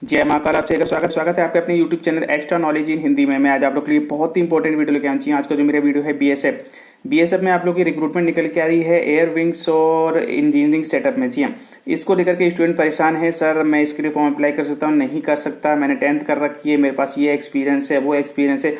जय महाकाल। आपसे एक स्वागत है आपके अपने YouTube channel extra knowledge in Hindi में। मैं आज आप लोग के लिए बहुत ही इंपॉर्टेंट वीडियो लेके आई हूँ। आज का जो मेरा वीडियो है बीएसएफ में आप लोग की रिक्रूटमेंट निकल के आ रही है एयर विंग्स और इंजीनियरिंग सेटअप में। जी हाँ, इसको लेकर के स्टूडेंट परेशान है, सर मैं इसके लिए फॉर्म अप्लाई कर सकता हूँ, नहीं कर सकता, मैंने 10th कर रखी है, मेरे पास ये एक्सपीरियंस है वो एक्सपीरियंस है।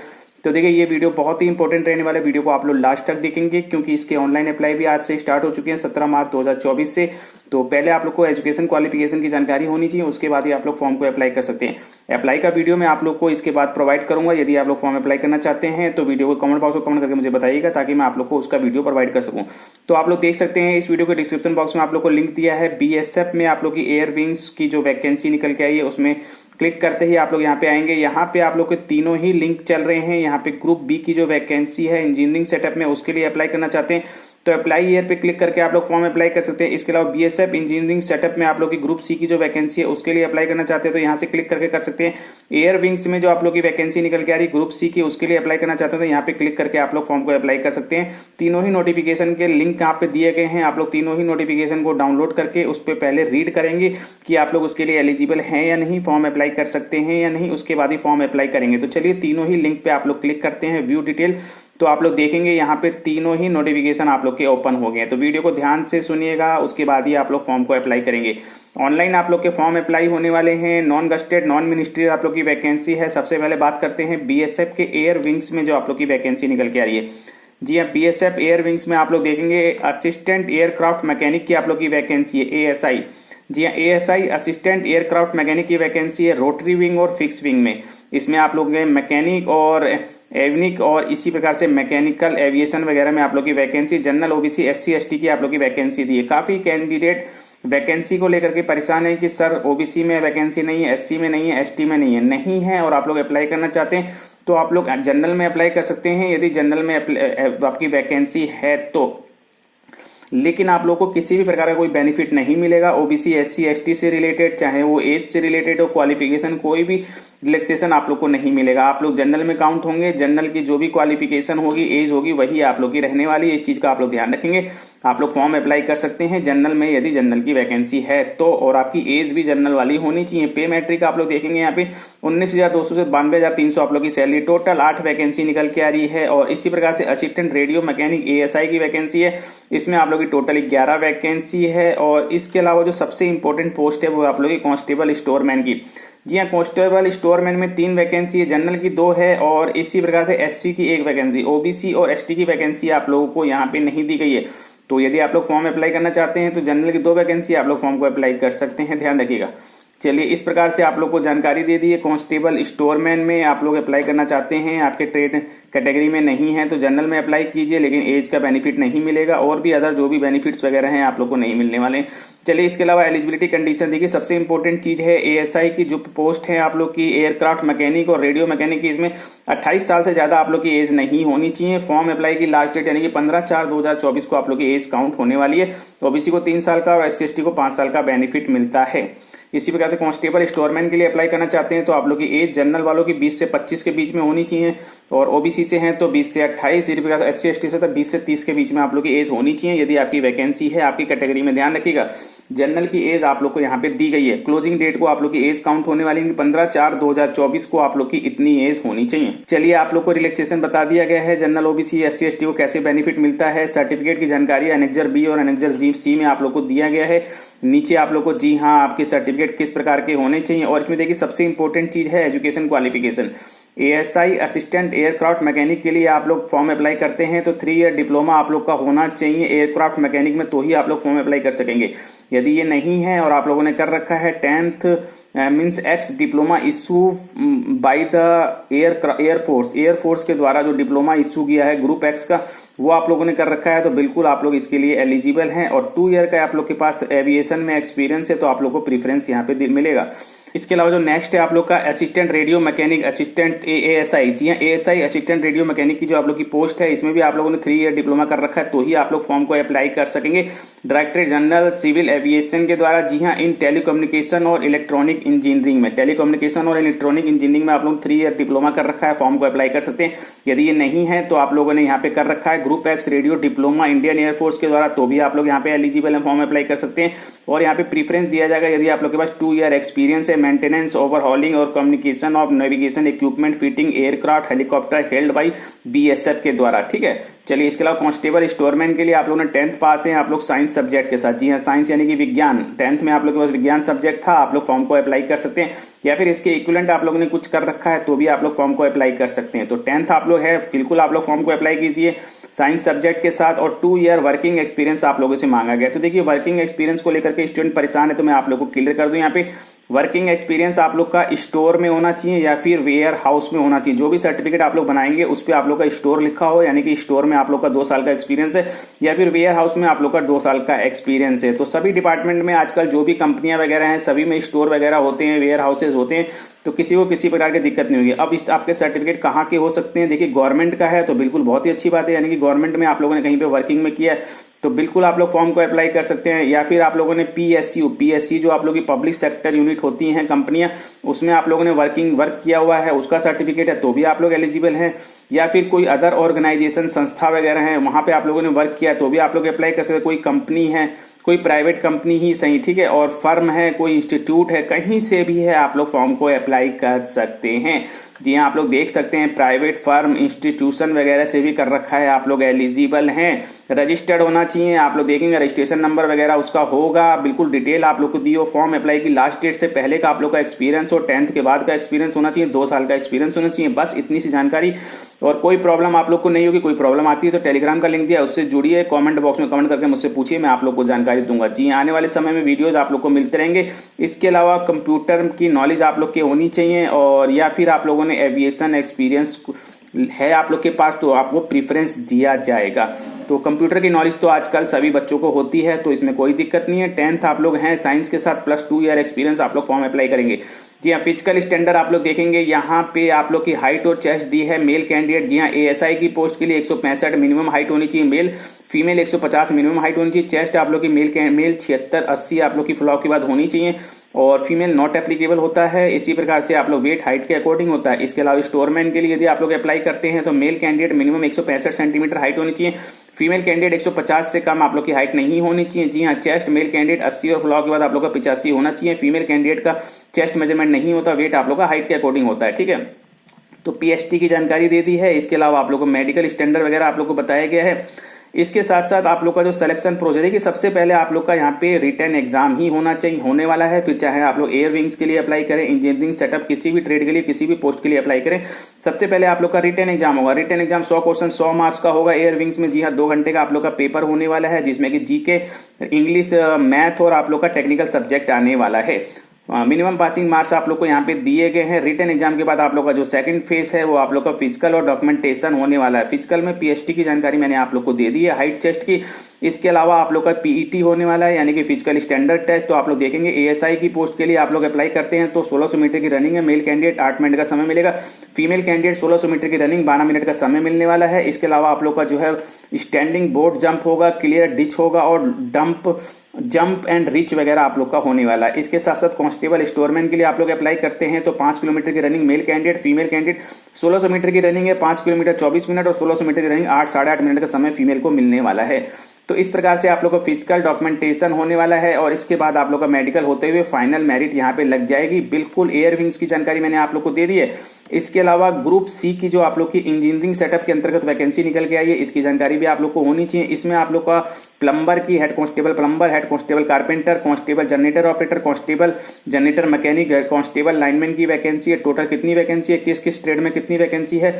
तो देखिए ये वीडियो बहुत ही इंपॉर्टेंट रहने वाला वीडियो को आप लोग लास्ट तक देखेंगे, क्योंकि इसके ऑनलाइन अप्लाई भी आज से स्टार्ट हो चुके हैं 17 मार्च 2024 से। तो पहले आप लोग को एजुकेशन क्वालिफिकेशन की जानकारी होनी चाहिए, उसके बाद ही आप लोग फॉर्म को अप्लाई कर सकते हैं। अप्लाई का वीडियो मैं आप लोग को इसके बाद प्रोवाइड करूंगा। यदि आप लोग फॉर्म अप्लाई करना चाहते हैं तो वीडियो को कमेंट बॉक्स में कमेंट करके मुझे बताइएगा, ताकि मैं आप लोग को उसका वीडियो प्रोवाइड कर सकूं। तो आप लोग देख सकते हैं इस वीडियो के डिस्क्रिप्शन बॉक्स में आप लोग को लिंक दिया है। बीएसएफ में आप लोग की एयर विंग्स की जो वैकेंसी निकल के आई है, उसमें क्लिक करते ही आप लोग यहाँ पे आएंगे। यहाँ पे आप लोग के तीनों ही लिंक चल रहे हैं। यहाँ पे ग्रुप बी की जो वैकेंसी है इंजीनियरिंग सेटअप में, उसके लिए अप्लाई करना चाहते हैं तो अप्लाई ईयर पे क्लिक करके आप लोग फॉर्म अप्लाई कर सकते हैं। इसके अलावा बीएसएफ इंजीनियरिंग सेटअप में आप लोग की ग्रुप सी की जो वैकेंसी है उसके लिए अप्लाई करना चाहते हैं तो यहाँ से क्लिक करके कर सकते हैं। एयर विंग्स में जो आप लोग की वैकेंसी निकल के आ रही है ग्रुप सी की, उसके लिए अप्लाई करना चाहते हैं तो यहाँ पे क्लिक करके आप लोग फॉर्म को अप्लाई कर सकते हैं। तीनों ही नोटिफिकेशन के लिंक यहाँ पे दिए गए हैं। आप लोग तीनों ही नोटिफिकेशन को डाउनलोड करके उस पर पहले रीड करेंगे कि आप लोग उसके लिए एलिजिबल हैं या नहीं, फॉर्म अप्लाई कर सकते हैं या नहीं, उसके बाद ही फॉर्म अप्लाई करेंगे। तो चलिए तीनों ही लिंक पे आप लोग क्लिक करते हैं, व्यू डिटेल। तो आप लोग देखेंगे यहाँ पे तीनों ही नोटिफिकेशन आप लोग के ओपन हो गए हैं। तो वीडियो को ध्यान से सुनिएगा, उसके बाद ही आप लोग फॉर्म को अप्लाई करेंगे। ऑनलाइन आप लोग के फॉर्म अप्लाई होने वाले हैं। नॉन गस्टेड नॉन मिनिस्ट्री आप लोग की वैकेंसी है। सबसे पहले बात करते हैं बीएसएफ के एयर विंग्स में जो आप लोग की वैकेंसी निकल के आ रही है। जी हाँ, बीएसएफ एयर विंग्स में आप लोग देखेंगे असिस्टेंट एयरक्राफ्ट मैकेनिक की आप लोग की वैकेंसी है, एएसआई। जी हाँ, एएसआई असिस्टेंट एयरक्राफ्ट मैकेनिक की वैकेंसी है रोटरी विंग और फिक्स विंग में। इसमें आप लोग मैकेनिक और एविनिक और इसी प्रकार से मैकेनिकल एविएशन वगैरह में आप लोग की vacancy, general OBC SC ST की आप लोग की वैकेंसी दी है। काफी कैंडिडेट वैकेंसी को लेकर के परेशान है कि सर ओबीसी में वैकेंसी नहीं है, एससी में नहीं है, एसटी में नहीं है और आप लोग अप्लाई करना चाहते हैं तो आप लोग जनरल में अप्लाई कर सकते हैं यदि जनरल में आपकी वैकेंसी है तो। लेकिन आप लोग को किसी भी प्रकार का कोई बेनिफिट नहीं मिलेगा ओबीसी एससी एसटी से रिलेटेड, चाहे वो एज से रिलेटेड हो, क्वालिफिकेशन कोई भी रिलैक्सेशन आप लोग को नहीं मिलेगा। आप लोग जनरल में काउंट होंगे। जनरल की जो भी क्वालिफिकेशन होगी, एज होगी, वही आप लोग की रहने वाली है। इस चीज का आप लोग ध्यान रखेंगे। आप लोग फॉर्म अप्लाई कर सकते हैं जनरल में यदि जनरल की वैकेंसी है तो, और आपकी एज भी जनरल वाली होनी चाहिए। पे मैट्रिक आप लोग देखेंगे यहाँ पे 19,200 से 92,300 आप लोग की सैलरी। टोटल 8 वैकेंसी निकल के आ रही है। और इसी प्रकार से असिस्टेंट रेडियो मैकेनिक एएसआई की वैकेंसी है, इसमें आप लोग की टोटल 11 वैकेंसी है। और इसके अलावा जो सबसे इंपॉर्टेंट पोस्ट है वो आप लोग की कांस्टेबल स्टोरमैन की। जी हाँ, कांस्टेबल स्टोरमैन में 3 वैकेंसी है, जनरल की 2 है और इसी प्रकार से एससी की 1 वैकेंसी। ओबीसी और एसटी की वैकेंसी आप लोगों को यहाँ पे नहीं दी गई है। तो यदि आप लोग फॉर्म अप्लाई करना चाहते हैं तो जनरल की 2 वैकेंसी आप लोग फॉर्म को अप्लाई कर सकते हैं, ध्यान रखिएगा। चलिए इस प्रकार से आप लोग को जानकारी दे दी है। कांस्टेबल स्टोरमैन में आप लोग अप्लाई करना चाहते हैं, आपके ट्रेड कैटेगरी में नहीं है तो जनरल में अप्लाई कीजिए, लेकिन एज का बेनिफिट नहीं मिलेगा और भी अदर जो भी बेनिफिट्स वगैरह हैं आप लोग को नहीं मिलने वाले। चलिए इसके अलावा एलिजिबिलिटी कंडीशन देखिए, सबसे इंपॉर्टेंट चीज है एएसआई की जो पोस्ट है आप लोग की एयरक्राफ्ट मैकेनिक और रेडियो मैकेनिक की, इसमें 28 साल से ज्यादा आप लोग की एज नहीं होनी चाहिए। फॉर्म अप्लाई की लास्ट डेट यानी कि 15/4/2024 को आप लोग की एज काउंट होने वाली है। ओबीसी को 3 साल का और एससी एसटी को 5 साल का बेनिफिट मिलता है। इसी प्रकार से कांस्टेबल स्टोरमैन के लिए अप्लाई करना चाहते हैं तो आप लोग की एज जनरल वालों की 20 से 25 के बीच में होनी चाहिए और ओबीसी से हैं तो 20 से 28, इसी प्रकार से एससी एसटी से तो 20 से 30 के बीच में आप लोग की एज होनी चाहिए यदि आपकी वैकेंसी है आपकी कैटेगरी में। ध्यान रखिएगा, जनरल की एज आप लोग को यहाँ पे दी गई है। क्लोजिंग डेट को आप लोग की एज काउंट होने वाली है 15/4/2024 को आप लोग की इतनी एज होनी चाहिए। चलिए आप लोग को रिलैक्सेशन बता दिया गया है। जनरल ओबीसी एससी एसटी को कैसे बेनिफिट मिलता है, सर्टिफिकेट की जानकारी एनेक्जर बी और एनेक्जर सी में आप लोग को दिया गया है। नीचे आप लोग को जी हाँ आपके सर्टिफिकेट किस प्रकार के होने चाहिए और इसमें देखिए सबसे इंपॉर्टेंट चीज है education qualification. ASI assistant aircraft mechanic के लिए आप लोग फॉर्म अप्लाई करते हैं तो 3 ईयर डिप्लोमा आप लोग का होना चाहिए एयरक्राफ्ट मैकेनिक में, तो ही आप लोग फॉर्म अप्लाई कर सकेंगे। यदि ये नहीं है और आप लोगों ने कर रखा है 10th means x diploma issue by the air force के द्वारा जो डिप्लोमा इशू किया है ग्रुप एक्स का, वो आप लोगों ने कर रखा है तो बिल्कुल आप लोग इसके लिए एलिजिबल हैं। और 2 ईयर का आप लोग के पास एविएशन में एक्सपीरियंस है तो आप लोग को प्रीफरेंस यहाँ पे मिलेगा। इसके अलावा जो नेक्स्ट है आप लोग का assistant radio mechanic assistant ASI. जी हाँ, एएसआई असिस्टेंट रेडियो मैकेनिक की जो आप लोग की पोस्ट है इसमें भी आप लोगों ने 3 ईयर डिप्लोमा कर रखा है तो ही आप लोग फॉर्म को अप्लाई कर सकेंगे डायरेक्टरेट जनरल सिविल एविएशन के द्वारा। जी हाँ, इन टेलीकम्युनिकेशन और इलेक्ट्रॉनिक इंजीनियरिंग में, टेलीकम्युनिकेशन और इलेक्ट्रॉनिक इंजीनियरिंग में आप लोग 3 ईयर डिप्लोमा कर रखा है, फॉर्म को अप्लाई कर सकते हैं। यदि ये नहीं है तो आप लोगों ने यहाँ पे कर रखा है group x radio diploma Indian air force के द्वारा, तो भी आप लोग यहाँ पे एलिजिबल है, फॉर्म अप्लाई कर सकते हैं। और यहाँ पे प्रीफरेंस दिया जाएगा यदि आप लोग के पास 2 ईयर एक्सपीरियंस है मेंटेनेंस, ओवरहॉलिंग और communication of navigation equipment fitting aircraft helicopter held by BSF के द्वारा। ठीक है, चलिए इसके अलावा कांस्टेबल स्टोरमैन के लिए आप लोगों ने 10th पास हैं आप लोग साइंस सब्जेक्ट के साथ। जी हाँ, साइंस यानी कि विज्ञान, 10th में आप लोग के पास विज्ञान सब्जेक्ट था, आप लोग फॉर्म को अप्लाई कर सकते हैं, या फिर इसके इक्विवेलेंट आप लोगों ने कुछ कर रखा है तो भी आप लोग फॉर्म को अप्लाई कर सकते हैं। तो 10th आप लोग है, बिल्कुल आप लोग फॉर्म को अप्लाई कीजिए साइंस सब्जेक्ट के साथ, और 2 ईयर वर्किंग एक्सपीरियंस आप लोगों से मांगा गया। तो देखिए वर्किंग एक्सपीरियंस को लेकर के स्टूडेंट परेशान है, तो मैं आप लोगों को क्लियर कर दूं, यहाँ पे वर्किंग एक्सपीरियंस आप लोग का स्टोर में होना चाहिए या फिर वेयर हाउस में होना चाहिए। जो भी सर्टिफिकेट आप लोग बनाएंगे उस पर आप लोग का स्टोर लिखा हो, यानी कि स्टोर में आप लोग का 2 साल का एक्सपीरियंस है, या फिर वेयर हाउस में आप लोग का 2 साल का एक्सपीरियंस है। तो सभी डिपार्टमेंट में आजकल जो भी कंपनियां वगैरह हैं सभी में स्टोर वगैरह होते हैं, वेयर हाउसेज होते हैं, तो किसी को किसी प्रकार की दिक्कत नहीं होगी। अब इस आपके सर्टिफिकेट कहाँ के हो सकते हैं, देखिए गवर्नमेंट का है तो बिल्कुल बहुत ही अच्छी बात है, यानी कि गवर्नमेंट में आप लोगों ने कहीं पे वर्किंग में किया है तो बिल्कुल आप लोग फॉर्म को अप्लाई कर सकते हैं, या फिर आप लोगों ने पीएससी जो आप लोगों की पब्लिक सेक्टर यूनिट होती हैं कंपनियां, उसमें आप लोगों ने वर्क किया हुआ है, उसका सर्टिफिकेट है तो भी आप लोग एलिजिबल हैं, या फिर कोई अदर ऑर्गेनाइजेशन संस्था वगैरह है वहां पे आप लोगों ने वर्क किया तो भी आप लोग अप्लाई कर सकते हैं। कोई कंपनी है, कोई प्राइवेट कंपनी ही सही, ठीक है, और फर्म है, कोई इंस्टीट्यूट है, कहीं से भी है आप लोग फॉर्म को अप्लाई कर सकते हैं। जी हाँ, आप लोग देख सकते हैं प्राइवेट फर्म इंस्टीट्यूशन वगैरह से भी कर रखा है, आप लोग एलिजिबल हैं। रजिस्टर्ड होना चाहिए, आप लोग देखेंगे रजिस्ट्रेशन नंबर वगैरह उसका होगा, बिल्कुल डिटेल आप लोग को दी हो। फॉर्म अप्लाई की लास्ट डेट से पहले का आप लोग का एक्सपीरियंस हो, 10th के बाद का एक्सपीरियंस होना चाहिए, 2 साल का एक्सपीरियंस होना चाहिए, बस इतनी सी जानकारी। और कोई प्रॉब्लम आप लोग को नहीं होगी, कोई प्रॉब्लम आती है तो टेलीग्राम का लिंक दिया उससे जुड़िए, कमेंट बॉक्स में कमेंट करके मुझसे पूछिए, मैं आप लोग को जानकारी दूंगा। जी, आने वाले समय में वीडियोस आप लोग को मिलते रहेंगे। इसके अलावा कंप्यूटर की नॉलेज आप लोग की होनी चाहिए, और या फिर आप लोगों ने एविएशन एक्सपीरियंस है आप लोग के पास तो आपको प्रीफरेंस दिया जाएगा। तो कंप्यूटर की नॉलेज तो आजकल सभी बच्चों को होती है, तो इसमें कोई दिक्कत नहीं है। 10th आप लोग हैं साइंस के साथ प्लस 2 ईयर एक्सपीरियंस आप लोग फॉर्म अप्लाई करेंगे। जी हाँ, फिजिकल स्टैंडर्ड आप लोग देखेंगे, यहाँ पे आप लोग की हाइट और चेस्ट दी है मेल कैंडिडेट। जी हाँ, एएसआई की पोस्ट के लिए 165 मिनिमम हाइट होनी चाहिए मेल, फीमेल 150 मिनिमम हाइट होनी चाहिए। चेस्ट आप लोग की मेल 76-80 आप लोग की फ्लॉ के बाद होनी चाहिए, और फीमेल नॉट एप्लीकेबल होता है। इसी प्रकार से आप लोग वेट हाइट के अकॉर्डिंग होता है। इसके अलावा स्टोरमैन के लिए यदि आप लोग अप्लाई करते हैं तो male candidate minimum 165 centimetre height होनी चाहिए, फीमेल कैंडिडेट 150 से कम आप लोग की हाइट नहीं होनी चाहिए। जी हाँ, चेस्ट मेल कैंडिडेट 80 और फ्लॉ के बाद आप लोग का 85 होना चाहिए। फीमेल कैंडिडेट का चेस्ट मेजरमेंट नहीं होता, वेट आप लोग का हाइट के अकॉर्डिंग होता है, ठीक है। तो पीएचटी की जानकारी दे दी है। इसके अलावा आप लोग को मेडिकल स्टैंडर्ड वगैरह आप लोग को बताया गया है। इसके साथ साथ आप लोग का जो सिलेक्शन प्रोसेस है कि सबसे पहले आप लोग का यहाँ पे रिटन एग्जाम ही होना चाहिए, होने वाला है। फिर चाहे आप लोग एयर विंग्स के लिए अप्लाई करें, इंजीनियरिंग सेटअप किसी भी ट्रेड के लिए, किसी भी पोस्ट के लिए अप्लाई करें, सबसे पहले आप लोग का रिटन एग्जाम होगा। रिटन एग्जाम 100 क्वेश्चन 100 मार्क्स का होगा एयर विंग्स में। जी हाँ, 2 घंटे का आप लोग का पेपर होने वाला है, जिसमें कि जीके, इंग्लिश, मैथ और आप लोग का टेक्निकल सब्जेक्ट आने वाला है। मिनिमम पासिंग मार्क्स आप लोग को यहाँ पे दिए गए हैं। रिटन एग्जाम के बाद आप लोग का जो सेकंड फेज है वो आप लोग का फिजिकल और डॉक्यूमेंटेशन होने वाला है। फिजिकल में पीएचटी की जानकारी मैंने आप लोग को दे दी है, हाइट चेस्ट की। इसके अलावा आप लोग का पीईटी होने वाला है, यानी कि फिजिकल स्टैंडर्ड टेस्ट। तो आप लोग देखेंगे एएसआई की पोस्ट के लिए आप लोग अप्लाई करते हैं तो 1600 मीटर की रनिंग है। मेल कैंडिडेट 8 मिनट का समय मिलेगा, फीमेल कैंडिडेट 1600 मीटर की रनिंग 12 मिनट का समय मिलने वाला है। इसके अलावा आप लोग का जो है स्टैंडिंग बोर्ड जंप होगा, क्लियर डिच होगा, और जंप एंड रिच वगैरह आप लोग का होने वाला है। इसके साथ साथ कांस्टेबल स्टोरमैन के लिए आप लोग अप्लाई करते हैं तो 5 किलोमीटर की running male candidate, female candidate 1600 metre की रनिंग है 5 किलोमीटर 24 मिनट, और 1600 मीटर की रनिंग 8-8.5 मिनट का समय फीमेल को मिलने वाला है। तो इस प्रकार से आप लोग का फिजिकल डॉक्यूमेंटेशन होने वाला है, और इसके बाद आप लोग का मेडिकल होते हुए फाइनल मेरिट यहाँ पे लग जाएगी। बिल्कुल एयर विंग्स की जानकारी मैंने आप लोग को दे दी है। इसके अलावा ग्रुप सी की जो आप लोग की इंजीनियरिंग सेटअप के अंतर्गत वैकेंसी निकल के आई है, इसकी जानकारी भी आप लोग को होनी चाहिए। इसमें आप लोग का प्लम्बर की, head constable plumber, head constable carpenter, constable generator operator, constable generator mechanic, constable lineman की वैकेंसी है। टोटल कितनी वैकेंसी है, किस किस ट्रेड में कितनी वैकेंसी है।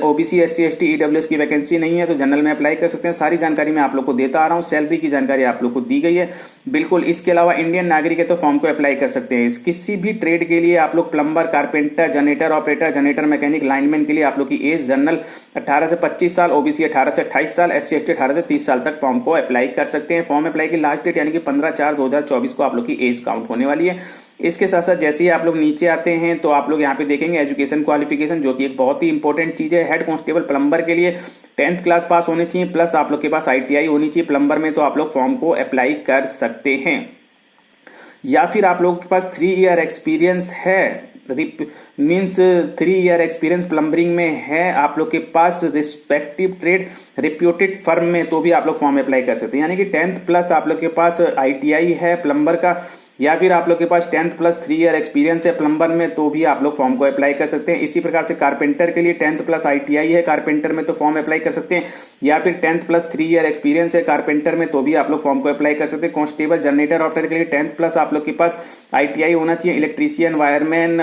ओबीसी, एससी, एसटी, ईडब्ल्यूएस की वैकेंसी नहीं है तो जनरल में अप्लाई कर सकते हैं। सारी जानकारी मैं आप लोग को देता आ रहा हूँ। सैलरी की जानकारी आप लोग को दी गई है बिल्कुल। इसके अलावा इंडियन नागरिक है तो फॉर्म को अप्लाई कर सकते हैं। किसी भी ट्रेड के लिए आप लोग plumber, carpenter, generator operator, generator mechanic, lineman के लिए आप लोग की एज जनरल 18 से 25 साल, ओबीसी 18 से 28 साल, एससी एसटी 18 से 30 साल तक फॉर्म को अप्लाई कर सकते हैं। फॉर्म अप्लाई की लास्ट डेट यानी कि 15/4/2024 को आप लोग की एज काउंट होने वाली है। इसके साथ साथ जैसे ही आप लोग नीचे आते हैं तो आप लोग यहाँ पे देखेंगे एजुकेशन क्वालिफिकेशन, जो कि एक बहुत ही इंपॉर्टेंट चीज है। हेड कांस्टेबल प्लम्बर के लिए 10th क्लास पास होनी चाहिए, प्लस आप लोग के पास ITI होनी चाहिए प्लम्बर में, तो आप लोग फॉर्म को अप्लाई कर सकते हैं। या फिर आप लोगों के पास 3 ईयर एक्सपीरियंस है, मीन्स 3 ईयर एक्सपीरियंस प्लम्बरिंग में है आप लोग के पास रिस्पेक्टिव ट्रेड रिप्यूटेड फर्म में, तो भी आप लोग फॉर्म अप्लाई कर सकते हैं। यानी कि 10th प्लस आप लोग के पास ITI है प्लम्बर का, या फिर आप लोग के पास 10th प्लस 3 ईयर एक्सपीरियंस है प्लम्बर में तो भी आप लोग फॉर्म को अप्लाई कर सकते हैं। इसी प्रकार से कारपेंटर के लिए 10th प्लस ITI है कारपेंटर में तो फॉर्म अप्लाई कर सकते हैं, या फिर 10th प्लस 3 ईयर एक्सपीरियंस है कारपेंटर में तो भी आप लोग फॉर्म को अप्लाई कर सकते हैं। कांस्टेबल जनरेटर ऑपरेटर के लिए 10th प्लस आप लोग के पास ITI होना चाहिए। इलेक्ट्रीशियन वायरमैन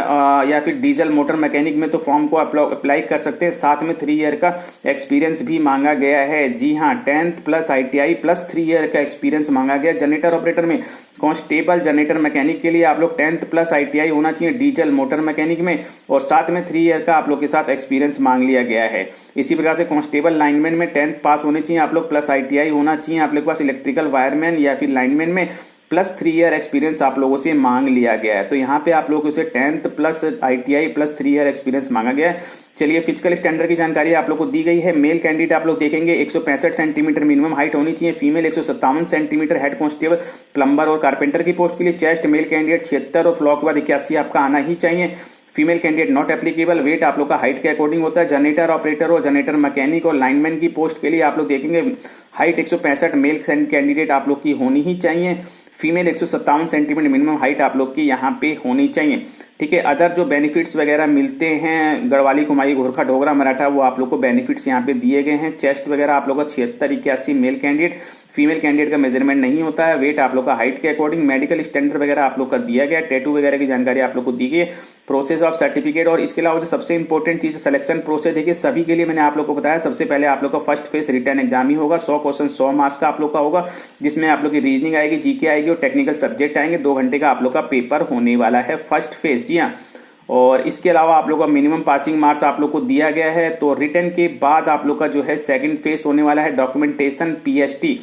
या फिर डीजल मोटर मैकेनिक में तो फॉर्म को अप्लाई कर सकते हैं, साथ में 3 ईयर का एक्सपीरियंस भी मांगा गया है। जी हाँ, 10th plus ITI plus 3 year का एक्सपीरियंस मांगा गया। जनरेटर ऑपरेटर में कांस्टेबल जनरेटर मैकेनिक के लिए आप लोग 10th प्लस ITI होना चाहिए डीजल मोटर मैकेनिक में, और साथ में 3 ईयर का आप लोग के साथ एक्सपीरियंस मांग लिया गया है। इसी प्रकार से कांस्टेबल लाइनमैन में 10th पास होने चाहिए आप लोग, प्लस ITI होना चाहिए आप लोग के पास। इलेक्ट्रिकल वायरमैन या फिर लाइनमैन में प्लस 3 ईयर एक्सपीरियंस आप लोगों से मांग लिया गया है। तो यहाँ पे आप लोगों से 10th plus ITI plus 3 year experience मांगा गया है। चलिए, फिजिकल स्टैंडर्ड की जानकारी आप लोग को दी गई है। मेल कैंडिडेट आप लोग देखेंगे 165 सेंटीमीटर मिनिमम हाइट होनी चाहिए। Female 157 centimetre, head constable plumber और कारपेंटर की पोस्ट के लिए। चेस्ट मेल कैंडिडेट 76 और फ्लॉ के बाद 81 आपका आना ही चाहिए। Female candidate not applicable. Weight आप लोग का हाइट के अकॉर्डिंग होता है। जनरेटर ऑपरेटर और जनरेटर मैकेनिक और लाइनमैन की पोस्ट के लिए आप लोग देखेंगे हाइट 165 मेल कैंडिडेट आप लोग की होनी ही चाहिए। फीमेल 157 सेंटीमीटर मिनिमम हाइट आप लोग की यहाँ पे होनी चाहिए। ठीक है, अदर जो बेनिफिट्स वगैरह मिलते हैं गढ़वाली कुमाई गोरखा डोगरा मराठा वो आप लोग को बेनिफिट्स यहाँ पे दिए गए हैं। चेस्ट वगैरह आप लोग का 76 81 मेल कैंडिडेट, फीमेल कैंडिडेट का मेजरमेंट नहीं होता है। वेट आप लोग का हाइट के अकॉर्डिंग। मेडिकल स्टैंडर्ड वगैरह आप लोग का दिया गया। टैटू वगैरह की जानकारी आप लोग को दी गई। प्रोसेस ऑफ सर्टिफिकेट, और इसके अलावा जो सबसे इंपॉर्टेंट चीज सिलेक्शन प्रोसेस देखिए सभी के लिए मैंने आप लोग को बताया। सबसे पहले आप लोग का फर्स्ट फेज रिटर्न एग्जाम ही होगा। 100 क्वेश्चन 100 मार्क्स का आप लोग का होगा, जिसमें आप लोग की रीजनिंग आएगी, जीके आएगी और टेक्निकल सब्जेक्ट आएंगे। 2 घंटे का आप लोग का पेपर होने वाला है फर्स्ट फेज। जी हाँ, और इसके अलावा आप लोग का मिनिमम पासिंग मार्क्स आप लोग को दिया गया है। तो रिटर्न के बाद आप लोग का जो है सेकंड फेज होने वाला है डॉक्यूमेंटेशन PST।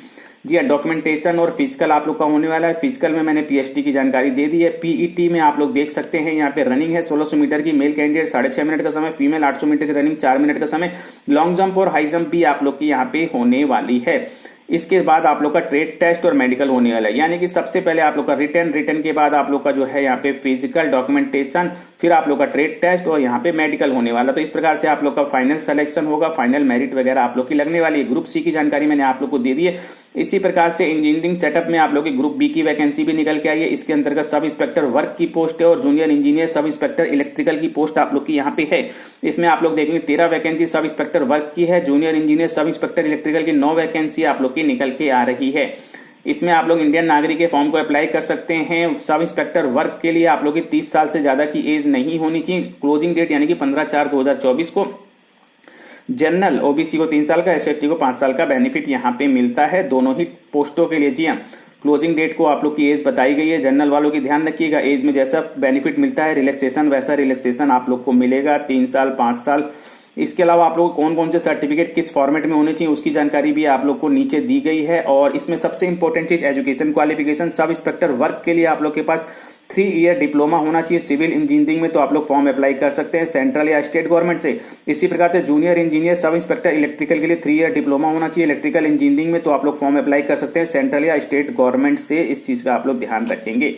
जी हाँ, डॉक्यूमेंटेशन और फिजिकल आप लोग का होने वाला है। फिजिकल में मैंने PST की जानकारी दे दी है। PET में आप लोग देख सकते हैं यहाँ पे रनिंग है 1600 मीटर की। मेल कैंडिडेट 6.5 मिनट का समय, फीमेल 800 मीटर की रनिंग 4 मिनट का समय। लॉन्ग जंप और हाई जंप भी आप लोग की यहाँ पे होने वाली है। इसके बाद आप लोग का ट्रेड टेस्ट और मेडिकल होने वाला है, यानी कि सबसे पहले आप लोग का रिटर्न के बाद आप लोग का जो है यहाँ पे फिजिकल, डॉक्यूमेंटेशन, फिर आप लोग का ट्रेड टेस्ट और यहाँ पे मेडिकल होने वाला। तो इस प्रकार से आप लोग का फाइनल सिलेक्शन होगा, फाइनल मेरिट वगैरह आप लोग की लगने वाली है। ग्रुप सी की जानकारी मैंने आप लोग को दे दी है। इसी प्रकार से इंजीनियरिंग सेटअप में आप लोग की ग्रुप बी की वैकेंसी भी निकल के आई है। इसके अंतर्गत सब इंस्पेक्टर वर्क की पोस्ट है और junior engineer sub inspector electrical की पोस्ट आप लोग की यहाँ पे है। इसमें आप लोग देखेंगे 13 वैकेंसी सब इंस्पेक्टर वर्क की है। Junior engineer sub inspector electrical की 9 वैकेंसी आप लोग की निकल के आ रही है। इसमें आप लोग इंडियन नागरिक के फॉर्म को अप्लाई कर सकते हैं। सब इंस्पेक्टर वर्क के लिए आप लोग की 30 साल से ज्यादा की एज नहीं होनी चाहिए। क्लोजिंग डेट यानी कि 15/4/2024 को। जनरल ओबीसी को 3 साल का, SST को 5 साल का बेनिफिट यहाँ पे मिलता है दोनों ही पोस्टों के लिए। जी हाँ, क्लोजिंग डेट को आप लोग की एज बताई गई है। जनरल वालों की ध्यान रखिएगा, एज में जैसा बेनिफिट मिलता है रिलैक्सेशन वैसा रिलैक्सेशन आप लोग को मिलेगा 3 साल 5 साल। इसके अलावा आप लोग कौन कौन से सर्टिफिकेट किस फॉर्मेट में होने चाहिए उसकी जानकारी भी आप लोग को नीचे दी गई है। और इसमें सबसे इंपॉर्टेंट चीज education qualification. Sub inspector work के लिए आप लोग के पास 3 ईयर डिप्लोमा होना चाहिए। सिविल इंजीनियरिंग में तो आप लोग फॉर्म अप्लाई कर सकते हैं सेंट्रल या स्टेट गवर्नमेंट से। इसी प्रकार से junior engineer sub inspector electrical के लिए 3 ईयर डिप्लोमा होना चाहिए। इलेक्ट्रिकल इंजीनियरिंग में तो आप लोग फॉर्म अप्लाई कर सकते हैं सेंट्रल या स्टेट गवर्नमेंट से। इस चीज का आप लोग ध्यान रखेंगे।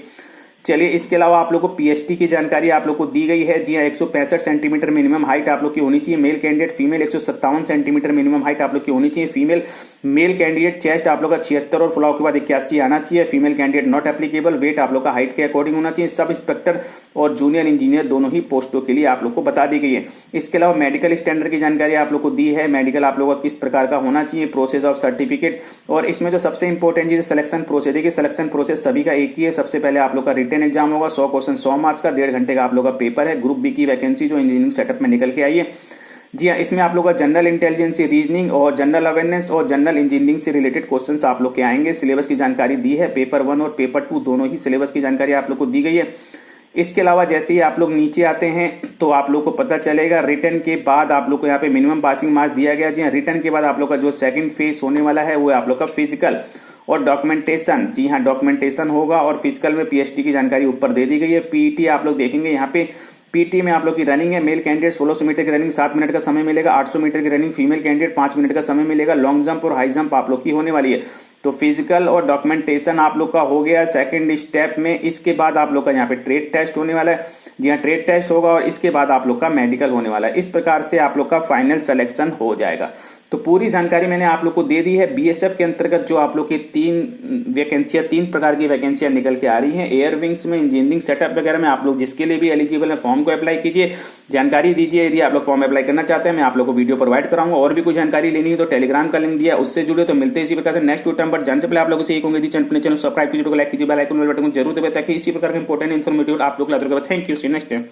चलिए, इसके अलावा आप लोग को PST की जानकारी आप लोग को दी गई है। जी हाँ, 165 सेंटीमीटर मिनिमम हाइट आप लोग की होनी चाहिए। Mail candidate female 157 centimetre minimum height आप लोग की होनी चाहिए। फीमेल मेल कैंडिडेट चेस्ट आप लोग का 76 और फ्लॉ के बाद 81 आना चाहिए। Female candidate not applicable. Weight आप लोग का हाइट के अकॉर्डिंग होना चाहिए। सब इंस्पेक्टर और जूनियर इंजीनियर दोनों ही पोस्टों के लिए आप लोग को बता दी गई है। इसके अलावा मेडिकल स्टैंडर्ड की जानकारी आप लोग को दी है। मेडिकल आप लोग का किस प्रकार का होना चाहिए, प्रोसेस ऑफ सर्टिफिकेट। और इसमें जो सबसे इंपॉर्टेंट चीज सिलेक्शन प्रोसेस, देखिए सिलेक्शन प्रोसेस सभी का एक ही है। सबसे पहले आप लोग का रिटन एग्जाम होगा 100 क्वेश्चन 100 मार्क्स का, 1.5 घंटे का आप लोग का पेपर है। ग्रुप बी की वैकेंसी जो इंजीनियरिंग सेटअप में निकल के आई है। जी हाँ, इसमें आप लोग का जनरल इंटेलिजेंस, रीजनिंग और जनरल अवेयरनेस और जनरल इंजीनियरिंग से रिलेटेड क्वेश्चंस आप लोग के आएंगे। सिलेबस की जानकारी दी है। पेपर 1 और पेपर 2 दोनों ही सिलेबस की जानकारी आप लोग को दी गई है। इसके अलावा जैसे ही आप लोग नीचे आते हैं तो आप लोग को पता चलेगा रिटर्न के बाद आप लोग को यहाँ पे मिनिमम पासिंग मार्क्स दिया गया। जी हाँ, रिटर्न के बाद आप लोग का जो सेकंड फेज होने वाला है वो आप लोग का फिजिकल और डॉक्यूमेंटेशन। जी हाँ, डॉक्यूमेंटेशन होगा और फिजिकल में PST की जानकारी ऊपर दे दी गई है। PET आप लोग देखेंगे यहाँ पे PT में आप लोग की रनिंग है। मेल कैंडिडेट 1600 मीटर की रनिंग 7 मिनट का समय मिलेगा। 800 मीटर की रनिंग फीमेल कैंडिडेट 5 मिनट का समय मिलेगा। लॉन्ग जंप और हाई जंप आप लोग की होने वाली है। तो फिजिकल और डॉक्यूमेंटेशन आप लोग का हो गया सेकंड स्टेप में। इसके बाद आप लोग का यहाँ पे ट्रेड टेस्ट होने वाला है। जी हाँ, ट्रेड टेस्ट होगा और इसके बाद आप लोग का मेडिकल होने वाला है। इस प्रकार से आप लोग का फाइनल सिलेक्शन हो जाएगा। तो पूरी जानकारी मैंने आप लोग को दे दी है। बीएसएफ के अंतर्गत जो आप लोग की 3 प्रकार की वैकेंसियां निकल के आ रही हैं एयर विंग्स में, इंजीनियरिंग सेटअप वगैरह में। आप लोग जिसके लिए भी एलिजिबल है फॉर्म को अप्लाई कीजिए, जानकारी दीजिए। यदि आप लोग फॉर्म अप्लाई करना चाहते हैं मैं आप लोग को वीडियो प्रोवाइड कराऊंगा। और भी कोई जानकारी लेनी है तो टेलीग्राम का लिंक दिया, उससे जुड़े। तो मिलते हैं इसी प्रकार से नेक्स्ट टाइम पर। जानने से पहले आप लोगों से यही कहूंगा अपने चैनल सब्सक्राइब कीजिए, लाइक कीजिए, बेल आइकन बटन को जरूर दबाइए ताकि इसी प्रकार के इंपॉर्टेंट इन्फॉर्मेटिव आप लोग thank you. See next time.